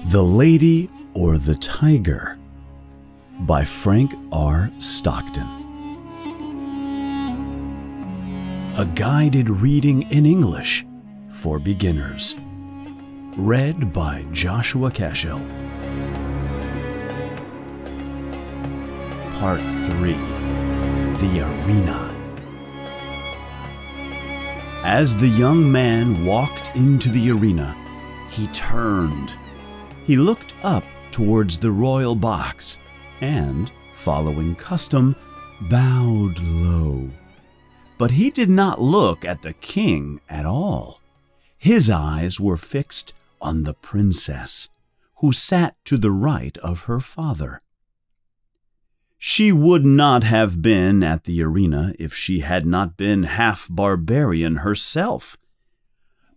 The Lady or the Tiger by Frank R. Stockton. A guided reading in English for beginners. Read by Joshua Cashel. Part 3. The Arena. As the young man walked into the arena, he turned. He looked up towards the royal box and, following custom, bowed low. But he did not look at the king at all. His eyes were fixed on the princess, who sat to the right of her father. She would not have been at the arena if she had not been half barbarian herself.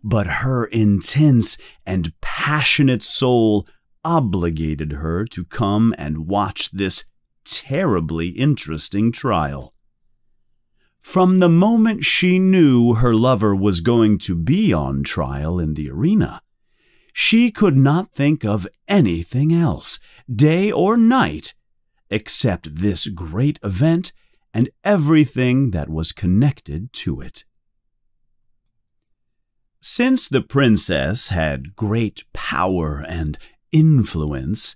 But her intense and passionate soul obligated her to come and watch this terribly interesting trial. From the moment she knew her lover was going to be on trial in the arena, she could not think of anything else, day or night, except this great event and everything that was connected to it. Since the princess had great power and influence,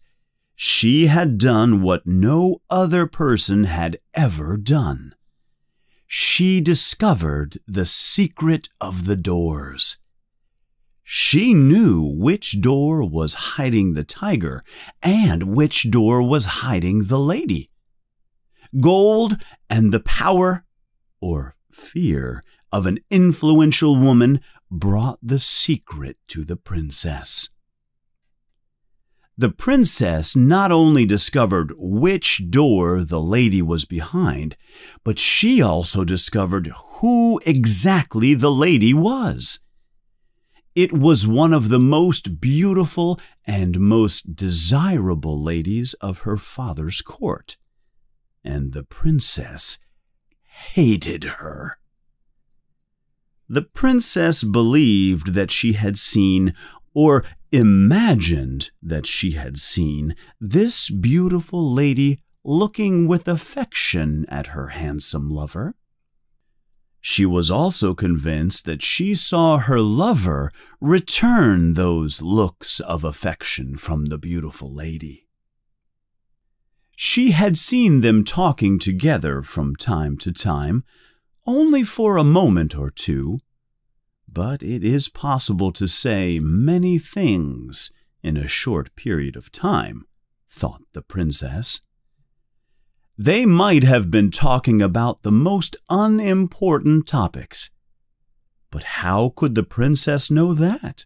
she had done what no other person had ever done. She discovered the secret of the doors. She knew which door was hiding the tiger and which door was hiding the lady. Gold and the power, or fear, of an influential woman brought the secret to the princess. The princess not only discovered which door the lady was behind, but she also discovered who exactly the lady was. It was one of the most beautiful and most desirable ladies of her father's court, and the princess hated her. The princess believed that she had seen, or imagined that she had seen, this beautiful lady looking with affection at her handsome lover. She was also convinced that she saw her lover return those looks of affection from the beautiful lady. She had seen them talking together from time to time, only for a moment or two, but it is possible to say many things in a short period of time, thought the princess. They might have been talking about the most unimportant topics, but how could the princess know that?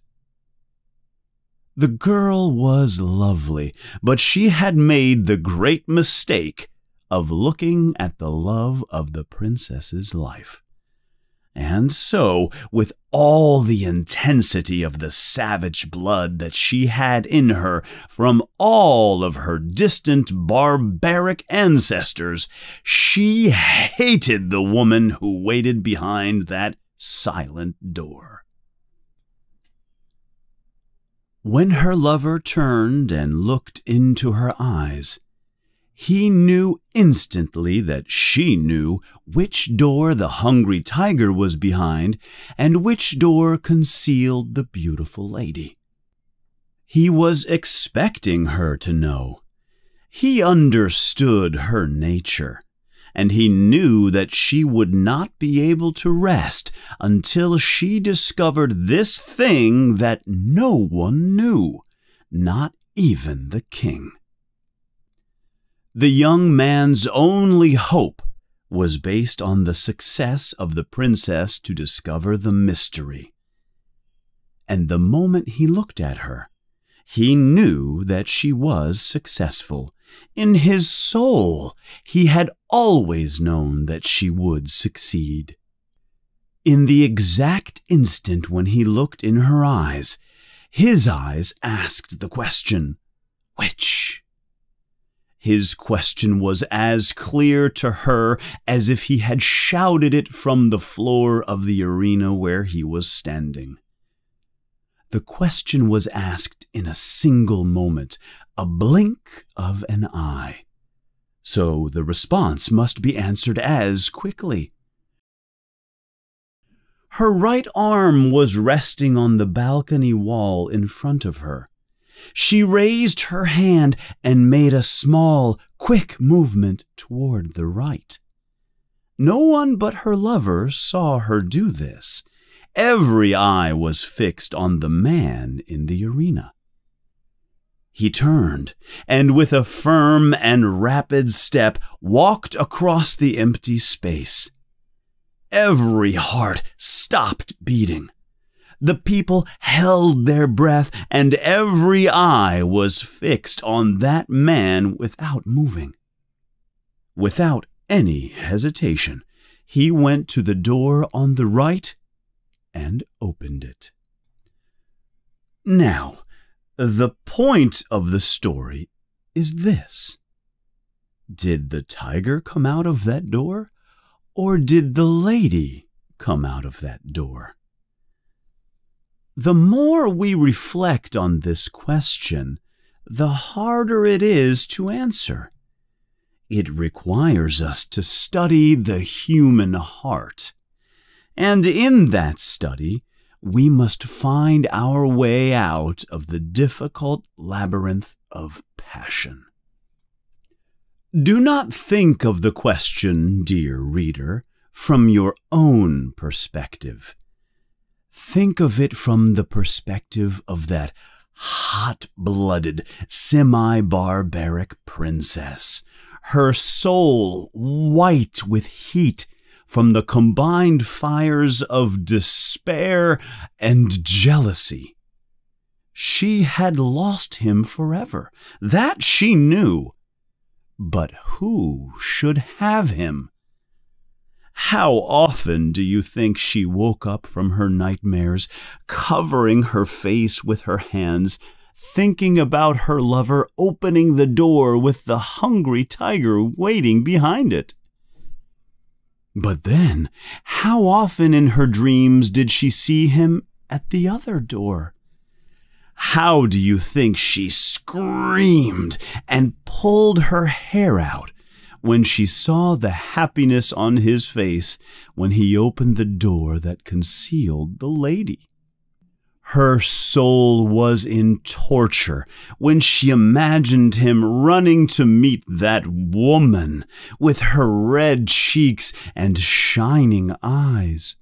The girl was lovely, but she had made the great mistake of looking at the love of the princess's life. And so, with all the intensity of the savage blood that she had in her from all of her distant barbaric ancestors, she hated the woman who waited behind that silent door. When her lover turned and looked into her eyes, he knew instantly that she knew which door the hungry tiger was behind and which door concealed the beautiful lady. He was expecting her to know. He understood her nature, and he knew that she would not be able to rest until she discovered this thing that no one knew, not even the king. The young man's only hope was based on the success of the princess to discover the mystery. And the moment he looked at her, he knew that she was successful. In his soul, he had always known that she would succeed. In the exact instant when he looked in her eyes, his eyes asked the question, which? His question was as clear to her as if he had shouted it from the floor of the arena where he was standing. The question was asked in a single moment, a blink of an eye. So the response must be answered as quickly. Her right arm was resting on the balcony wall in front of her. She raised her hand and made a small, quick movement toward the right. No one but her lover saw her do this. Every eye was fixed on the man in the arena. He turned, and with a firm and rapid step walked across the empty space. Every heart stopped beating. The people held their breath, and every eye was fixed on that man without moving. Without any hesitation, he went to the door on the right and opened it. Now, the point of the story is this. Did the tiger come out of that door, or did the lady come out of that door? The more we reflect on this question, the harder it is to answer. It requires us to study the human heart. And in that study, we must find our way out of the difficult labyrinth of passion. Do not think of the question, dear reader, from your own perspective. Think of it from the perspective of that hot-blooded, semi-barbaric princess, her soul white with heat from the combined fires of despair and jealousy. She had lost him forever. That she knew. But who should have him? How often do you think she woke up from her nightmares, covering her face with her hands, thinking about her lover opening the door with the hungry tiger waiting behind it? But then, how often in her dreams did she see him at the other door? How do you think she screamed and pulled her hair out when she saw the happiness on his face when he opened the door that concealed the lady? Her soul was in torture when she imagined him running to meet that woman with her red cheeks and shining eyes.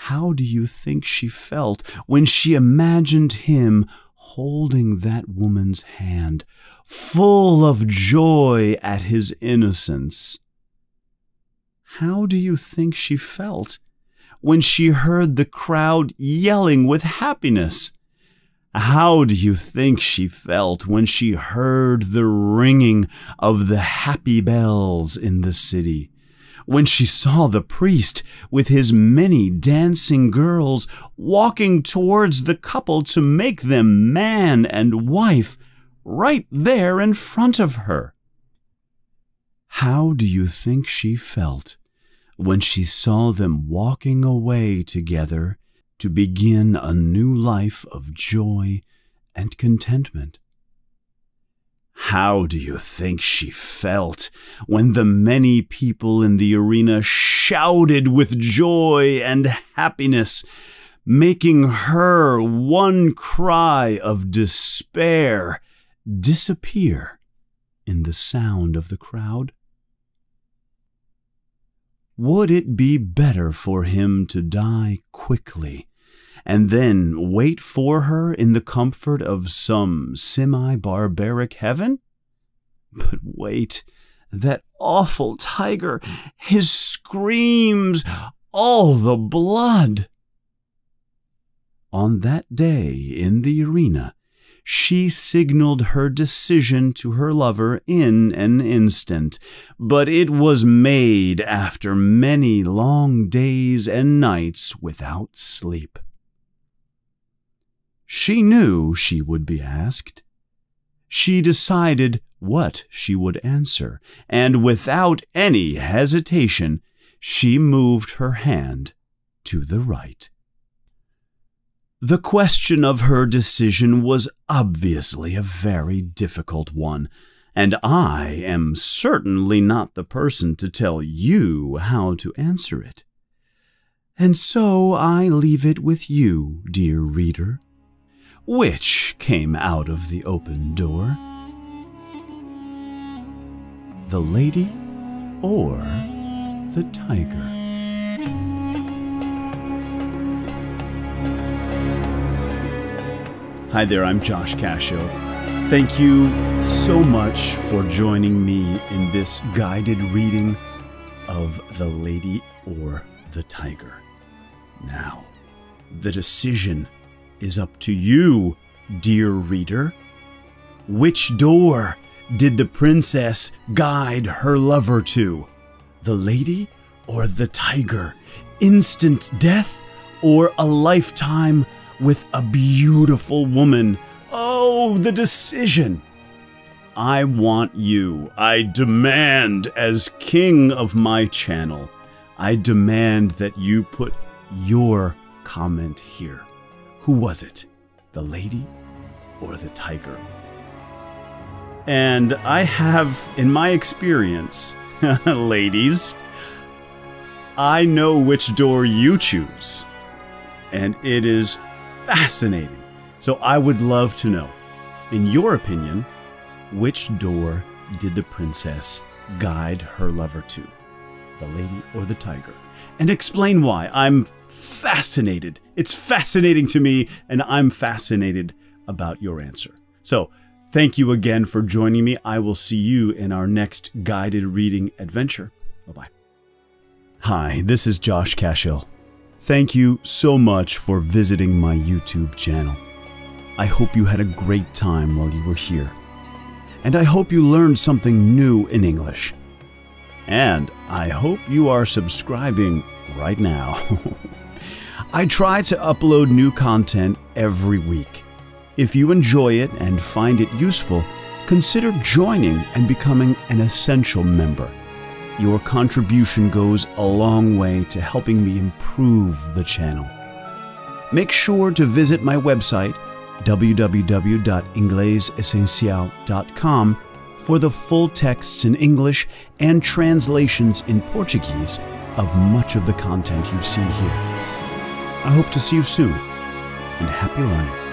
How do you think she felt when she imagined him holding that woman's hand, full of joy at his innocence? How do you think she felt when she heard the crowd yelling with happiness? How do you think she felt when she heard the ringing of the happy bells in the city? When she saw the priest with his many dancing girls walking towards the couple to make them man and wife right there in front of her? How do you think she felt when she saw them walking away together to begin a new life of joy and contentment? How do you think she felt when the many people in the arena shouted with joy and happiness, making her one cry of despair disappear in the sound of the crowd? Would it be better for him to die quickly and then wait for her in the comfort of some semi-barbaric heaven? But wait, that awful tiger, his screams, all the blood. On that day in the arena, she signaled her decision to her lover in an instant, but it was made after many long days and nights without sleep. She knew she would be asked. She decided what she would answer, and without any hesitation, she moved her hand to the right. The question of her decision was obviously a very difficult one, and I am certainly not the person to tell you how to answer it. And so I leave it with you, dear reader. Which came out of the open door? The lady or the tiger? Hi there, I'm Josh Cascio. Thank you so much for joining me in this guided reading of The Lady or the Tiger. Now, the decision is up to you, dear reader. Which door did the princess guide her lover to? The lady or the tiger? Instant death or a lifetime with a beautiful woman? Oh, the decision! I want you, I demand, as king of my channel, I demand that you put your comment here. Who was it? The lady or the tiger? And I have, in my experience, ladies, I know which door you choose. And it is fascinating. So I would love to know, in your opinion, which door did the princess guide her lover to? The lady or the tiger? And explain why. I'm fascinated. It's fascinating to me, and I'm fascinated about your answer. So, thank you again for joining me. I will see you in our next guided reading adventure. Bye-bye. Hi, this is Josh Cascio. Thank you so much for visiting my YouTube channel. I hope you had a great time while you were here. And I hope you learned something new in English. And I hope you are subscribing right now. I try to upload new content every week. If you enjoy it and find it useful, consider joining and becoming an essential member. Your contribution goes a long way to helping me improve the channel. Make sure to visit my website, www.inglesessential.com, for the full texts in English and translations in Portuguese of much of the content you see here. I hope to see you soon, and happy learning.